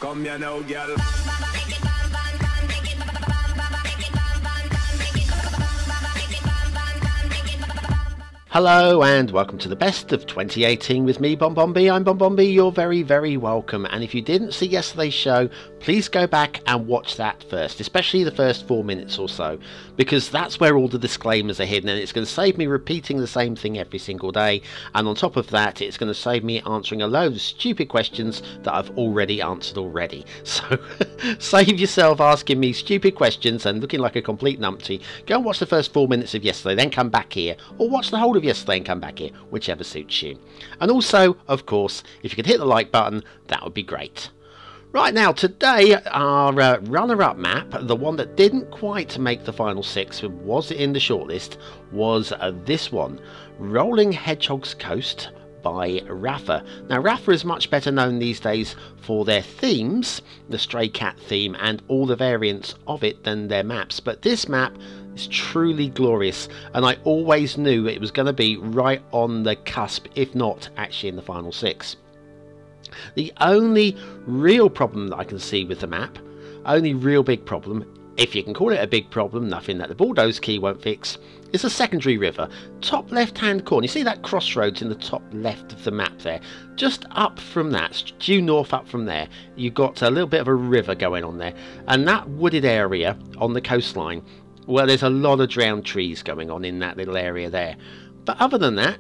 Come here now, girl. Hello and welcome to the best of 2018 with me, BonBonB. I'm BonBonB, you're very, very welcome. And if you didn't see yesterday's show, please go back and watch that first, especially the first 4 minutes or so, because that's where all the disclaimers are hidden, and it's going to save me repeating the same thing every single day. And on top of that, it's going to save me answering a load of stupid questions that I've already answered already. So save yourself asking me stupid questions and looking like a complete numpty. Go and watch the first 4 minutes of yesterday, then come back here, or watch the whole of yesterday and come back here, whichever suits you. And also, of course, if you could hit the like button, that would be great. Right, now today our runner-up map, the one that didn't quite make the final 6, was in the shortlist, was this one, Rolling Hedgehog's Coast by Rafa. Now Rafa is much better known these days for their themes, the Stray Cat theme and all the variants of it, than their maps, but this map is truly glorious, and I always knew it was going to be right on the cusp, if not actually in the final 6. The only real problem that I can see with the map, only real big problem, if you can call it a big problem, nothing that the bulldoze key won't fix, is a secondary river. Top left hand corner, you see that crossroads in the top left of the map there? Just up from that, due north up from there, you've got a little bit of a river going on there, and that wooded area on the coastline, well, there's a lot of drowned trees going on in that little area there. But other than that,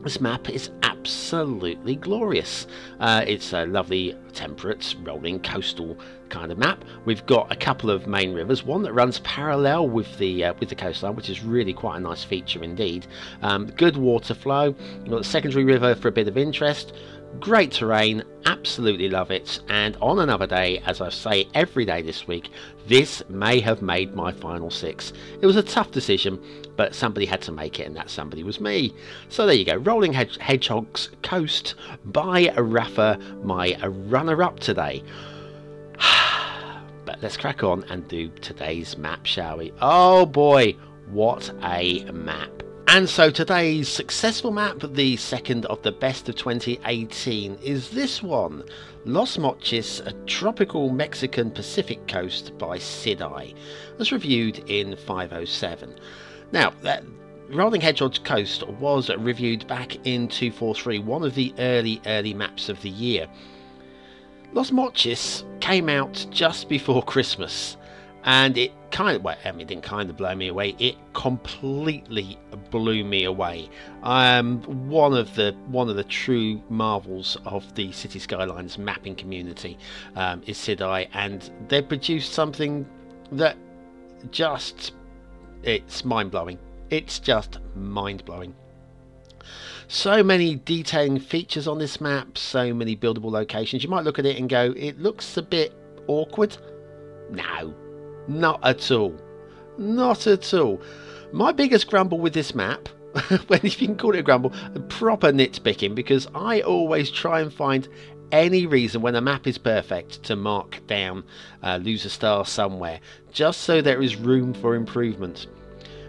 this map is absolutely glorious. It's a lovely temperate, rolling, coastal kind of map. We've got a couple of main rivers, one that runs parallel with the coastline, which is really quite a nice feature indeed. Good water flow. We've got a secondary river for a bit of interest. Great terrain, absolutely love it, and on another day, as I say every day this week, this may have made my final 6. It was a tough decision, but somebody had to make it, and that somebody was me. So there you go, Rolling Hedgehog's Coast by Rafa, my runner-up today. But let's crack on and do today's map, shall we? Oh boy, what a map. And so today's successful map, the second of the best of 2018, is this one, Los Mochis, a tropical Mexican Pacific coast by Sidai, as reviewed in 507. Now, Rolling Hedgehog's Coast was reviewed back in 243, one of the early maps of the year. Los Mochis came out just before Christmas, and it kind of, well, I mean, it didn't kind of blow me away, it completely blew me away. One of the true marvels of the Cities Skylines mapping community is Sidai, and they produced something that it's mind-blowing. It's just mind-blowing. So many detailing features on this map, so many buildable locations. You might look at it and go, it looks a bit awkward. No. Not at all. Not at all. My biggest grumble with this map, if you can call it a grumble, proper nitpicking, because I always try and find any reason when a map is perfect to mark down, lose a star somewhere, just so there is room for improvement.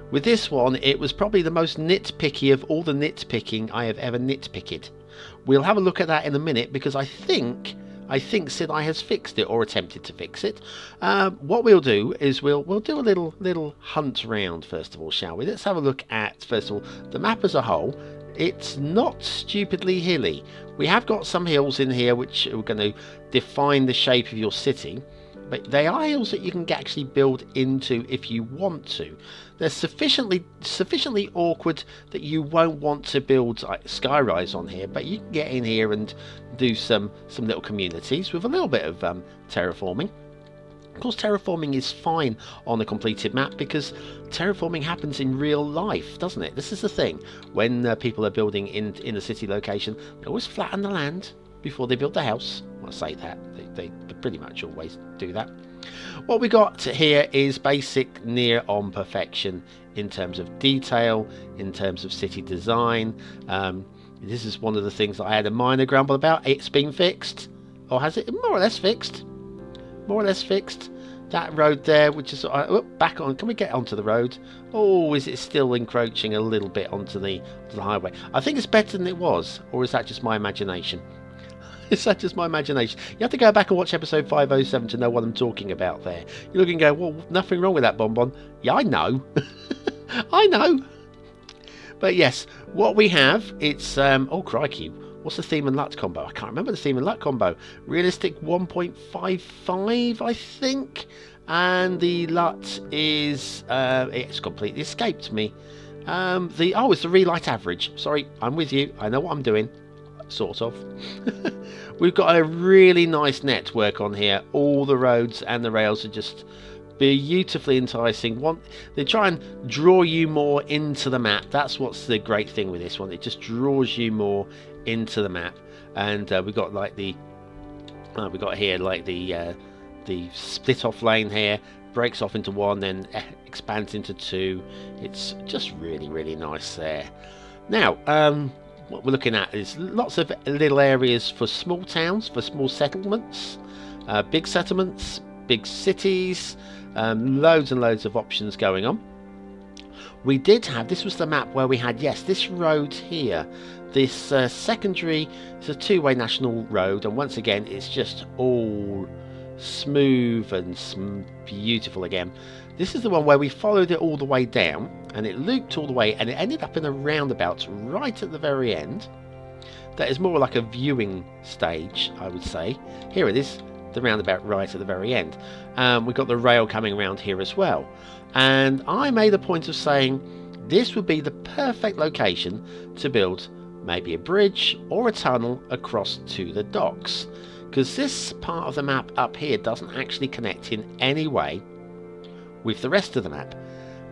With this one, it was probably the most nitpicky of all the nitpicking I have ever nitpicked. We'll have a look at that in a minute, because I think Sidai has fixed it, or attempted to fix it. What we'll do is we'll do a little hunt round first of all, shall we? Let's have a look at, first of all, the map as a whole. It's not stupidly hilly. We have got some hills in here which are going to define the shape of your city, but they are hills that you can actually build into if you want to. They're sufficiently awkward that you won't want to build like skyrise on here, but you can get in here and do some little communities with a little bit of terraforming. Of course, terraforming is fine on a completed map because terraforming happens in real life, doesn't it? This is the thing. When people are building in a city location, they always flatten the land before they build the house. I say that, they pretty much always do that. What we got here is basic near on perfection in terms of detail, in terms of city design. This is one of the things that I had a minor grumble about. It's been fixed, or has it? More or less fixed. More or less fixed. That road there, which is back on. Can we get onto the road? Oh, is it still encroaching a little bit onto the highway? I think it's better than it was, or is that just my imagination? Is that just my imagination? You have to go back and watch episode 507 to know what I'm talking about there. You look and go, well, nothing wrong with that, BonBon. Yeah, I know. I know. But yes, what we have, it's, oh crikey, what's the theme and LUT combo? I can't remember the theme and LUT combo. Realistic 1.55, I think. And the LUT is, it's completely escaped me. It's the relight average. Sorry, I'm with you. I know what I'm doing. Sort of. We've got a really nice network on here. All the roads and the rails are just beautifully enticing. They try and draw you more into the map. That's what's the great thing with this one. It just draws you more into the map. And we've got like the split off lane here, breaks off into one, then expands into two. It's just really, really nice there. Now, what we're looking at is lots of little areas for small towns, for small settlements, big settlements, big cities, loads and loads of options going on. We did have, this was the map where we had, yes, this road here, this secondary, it's a two-way national road, and once again it's just all smooth and beautiful again. This is the one where we followed it all the way down, and it looped all the way, and it ended up in a roundabout right at the very end. That is more like a viewing stage, I would say. Here it is, the roundabout right at the very end. We've got the rail coming around here as well, and I made a point of saying this would be the perfect location to build maybe a bridge or a tunnel across to the docks, because this part of the map up here doesn't actually connect in any way with the rest of the map.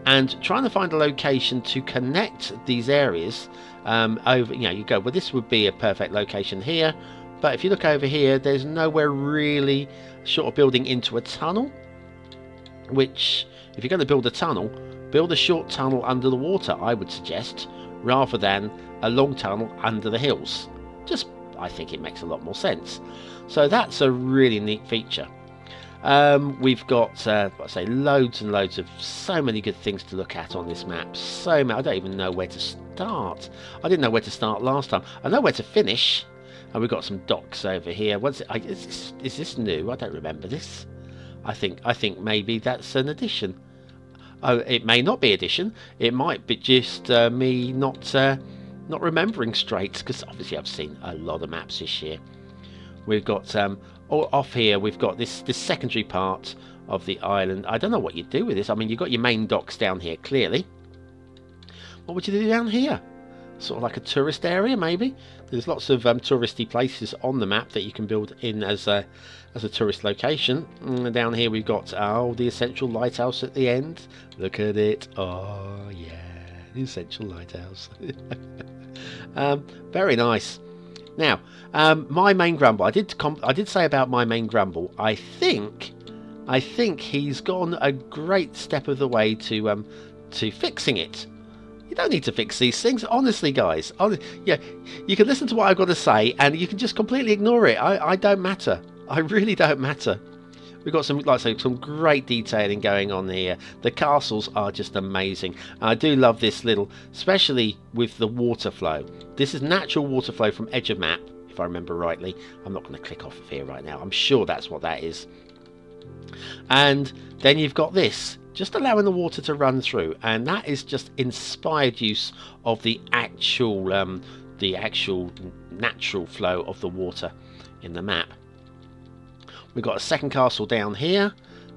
And trying to find a location to connect these areas over, you go, well, this would be a perfect location here, but if you look over here, there's nowhere really short of building into a tunnel, which, if you're going to build a tunnel, build a short tunnel under the water, I would suggest, rather than a long tunnel under the hills. Just, I think it makes a lot more sense. So that's a really neat feature. We've got, loads and loads of so many good things to look at on this map. So many, I don't even know where to start. I didn't know where to start last time. I know where to finish. And we've got some docks over here. Is this new? I don't remember this. I think maybe that's an addition. Oh, it may not be addition. It might be just me not remembering straight, because obviously I've seen a lot of maps this year. We've got off here, we've got this secondary part of the island. I don't know what you do with this. I mean, you've got your main docks down here, clearly. What would you do down here? Sort of like a tourist area, maybe? There's lots of touristy places on the map that you can build in as a tourist location. And down here we've got, the Essential Lighthouse at the end. Look at it. Oh, yeah, the Essential Lighthouse. Very nice. Now, my main grumble. I did say about my main grumble. I think he's gone a great step of the way to fixing it. You don't need to fix these things, honestly, guys. Yeah, you can listen to what I've got to say, and you can just completely ignore it. I don't matter. I really don't matter. We've got some, like I say, some great detailing going on here. The castles are just amazing. I do love this little, especially with the water flow. This is natural water flow from edge of map, if I remember rightly. I'm not going to click off of here right now. I'm sure that's what that is. And then you've got this, just allowing the water to run through, and that is just inspired use of the actual natural flow of the water in the map. We've got a second castle down here,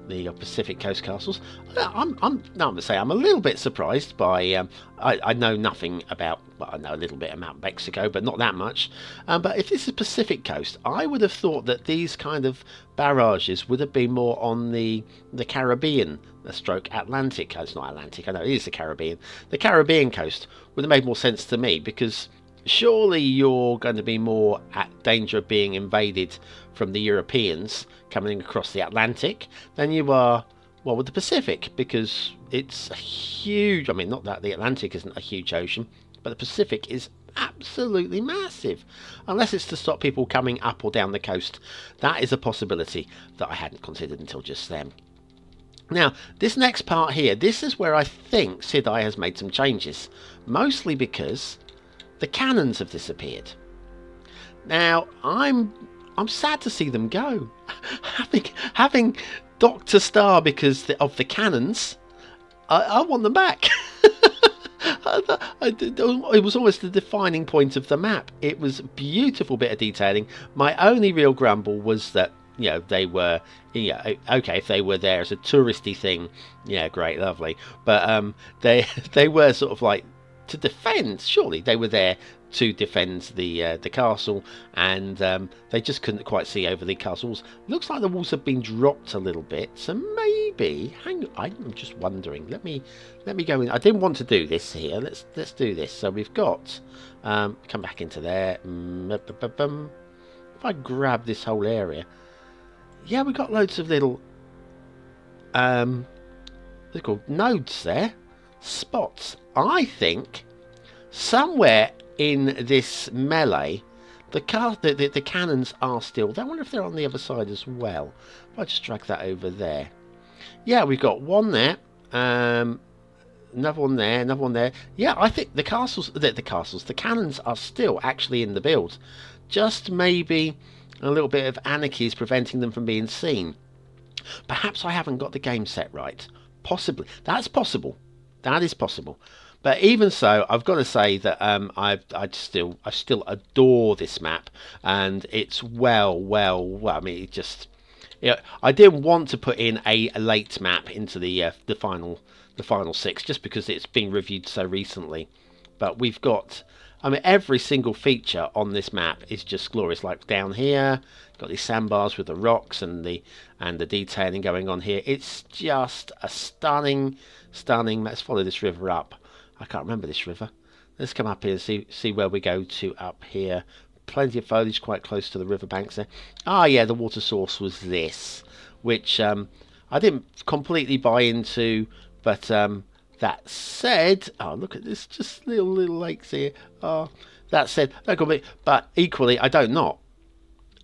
the Pacific Coast castles. I'm going to say I'm a little bit surprised by. I know nothing about. Well, I know a little bit about Mexico, but not that much. But if this is Pacific Coast, I would have thought that these kind of barrages would have been more on the Caribbean, stroke Atlantic. It's not Atlantic. I know it is the Caribbean. The Caribbean coast would have made more sense to me, because surely you're going to be more at danger of being invaded from the Europeans coming across the Atlantic than you are, well, with the Pacific, because it's a huge, I mean, not that the Atlantic isn't a huge ocean, but the Pacific is absolutely massive. Unless it's to stop people coming up or down the coast. That is a possibility that I hadn't considered until just then. Now, this next part here, this is where I think Sidai has made some changes, mostly because the cannons have disappeared. Now, I'm sad to see them go. having Dr. Star because of the cannons, I want them back. It was almost the defining point of the map. It was a beautiful bit of detailing. My only real grumble was that, you know, they were, okay, if they were there as a touristy thing, yeah, great, lovely. But they were sort of like to defend. Surely they were there to defend the castle, and they just couldn't quite see over the castles. Looks like the walls have been dropped a little bit, so maybe. Hang on, I'm just wondering. Let me go in. I didn't want to do this here. Let's do this. So we've got come back into there. If I grab this whole area, yeah, we've got loads of little they're called nodes there, spots. I think somewhere in this melee, the cannons are still there. I wonder if they're on the other side as well. If I just drag that over there. Yeah, we've got one there. Another one there. Another one there. Yeah, I think the cannons are still actually in the build. Just maybe a little bit of anarchy is preventing them from being seen. Perhaps I haven't got the game set right. Possibly. That's possible. That is possible. But even so, I've got to say that I still adore this map, and it's well. I mean, it just, I didn't want to put in a late map into the final 6 just because it's been reviewed so recently. But we've got, I mean, every single feature on this map is just glorious. Like down here, got these sandbars with the rocks and the detailing going on here. It's just a stunning. Let's follow this river up. I can't remember this river. Let's come up here and see where we go to up here. Plenty of foliage quite close to the riverbanks there. Ah, yeah, the water source was this, which I didn't completely buy into, but that said, oh, look at this, just little lakes here. Oh, that said, but equally, I don't know.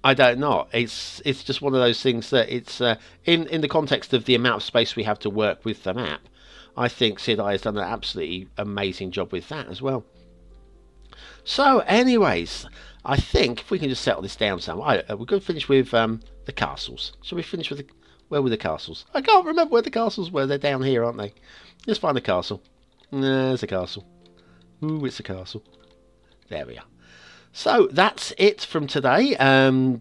It's just one of those things that it's in the context of the amount of space we have to work with the map. I think Sidai has done an absolutely amazing job with that as well. So, anyways, I think if we can just settle this down some, we're going to finish with the castles. Shall we finish with where were the castles? I can't remember where the castles were. They're down here, aren't they? Let's find the castle. There's a castle. Ooh, it's a castle. There we are. So that's it from today.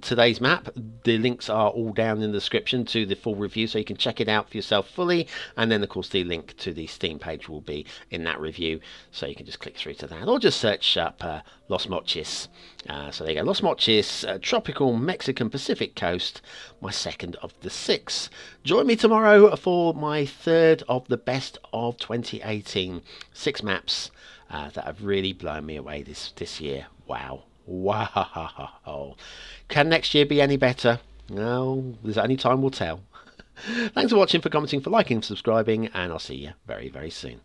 Today's map. The links are all down in the description to the full review, so you can check it out for yourself fully. And then, of course, the link to the Steam page will be in that review, so you can just click through to that, or just search up Los Mochis. So there you go, Los Mochis, tropical Mexican Pacific coast, my second of the 6. Join me tomorrow for my third of the best of 2018. 6 maps that have really blown me away this year. Wow. Can next year be any better? No, there's only time will tell. Thanks for watching, for commenting, for liking, subscribing, and I'll see you very, very soon.